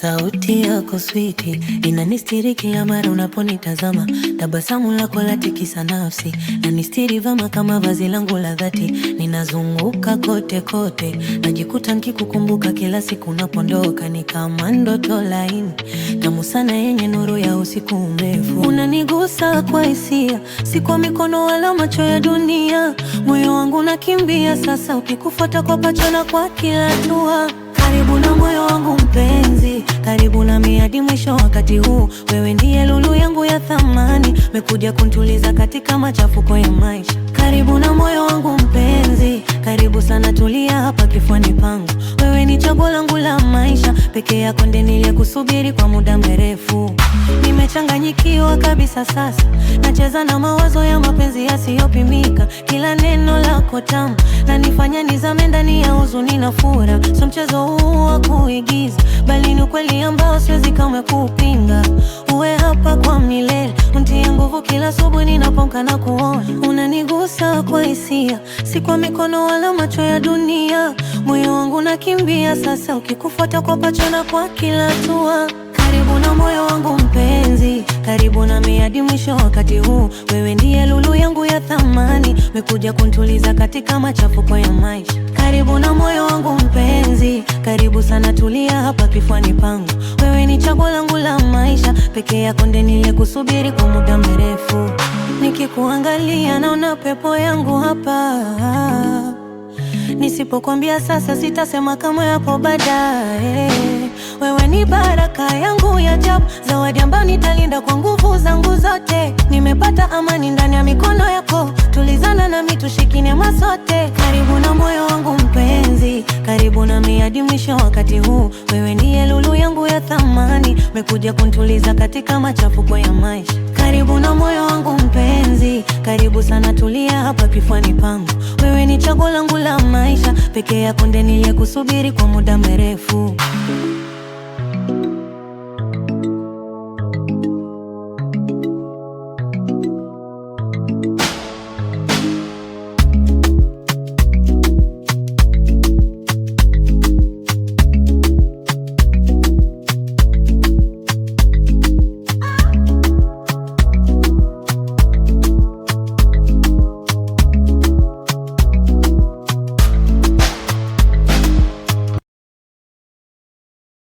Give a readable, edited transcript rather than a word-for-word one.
Sauti yako switi inanistiri kila mara unaponitazama. Tabasamu lako latikisa nafsi na nistiri vama kama vazi langu la dhati. Ninazunguka kote kote, najikuta nikikukumbuka kila siku unapondoka. Ni kama ndoto laini tamu sana yenye nuru ya usiku mrefu. Unanigusa kwa hisia, si kwa mikono wala macho ya dunia. Moyo wangu nakimbia sasa ukikufuata kwa pacho na kwa kila hatua. Karibu na moyo wangu mpenzi, karibu na miadi mwisho wakati huu. Wewe ndiye lulu yangu ya thamani, mekuja kuntuliza katika machafuko ya maisha. Karibu na moyo wangu mpenzi, karibu sana, tulia hapa kifuani pangu. Wewe ni chaguo langu la maisha, peke yako ndiye niliyekusubiri kwa muda mrefu. Nimechanganyikiwa kabisa sasa, nacheza na mawazo ya mapenzi yasiyopimika. Kila neno lako tamu na nifanya nizame ndani ya huzuni na furaha. So mchezo huu wa kuigiza, bali ni ukweli ambao siwezi kamwe kupinga. Uwe hapa kwa milele, unitie nguvu kila asubuhi ninapoamka na kuona. Unanigusa kwa hisia, si kwa mikono wala macho ya dunia. Moyo wangu nakimbia sasa ukikufuata kwa pacho na kwa kila hatua. Karibu na moyo wangu mpenzi, karibu na miadi mwisho wakati huu. Wewe ndiye lulu yangu ya thamani, mekuja kuntuliza katika machafuko ya maisha. Karibu na moyo wangu mpenzi, karibu sana, tulia hapa kifuani pangu. Wewe ni chaguo langu la maisha, peke yako ndiye niliyekusubiri kwa muda mrefu. Nikikuangalia naona pepo yangu hapa, nisipokuambia sasa sitasema kama yapo baadaye. Wewe ni baraka yangu ya ajabu, zawadi ambayo nitalinda kwa nguvu zangu zote. Nimepata amani ndani ya mikono yako, tulizana nami tushikine masote. Karibu na moyo wangu mpenzi, karibu na miadi mwisho wakati huu. Wewe ndiye lulu yangu ya thamani, mekuja kuntuliza katika machafuko ya maisha. Karibu na moyo wangu mpenzi, karibu sana, tulia hapa kifuani pangu. Wewe ni chaguo langu la maisha, peke yako ndiye niliyekusubiri kwa muda mrefu.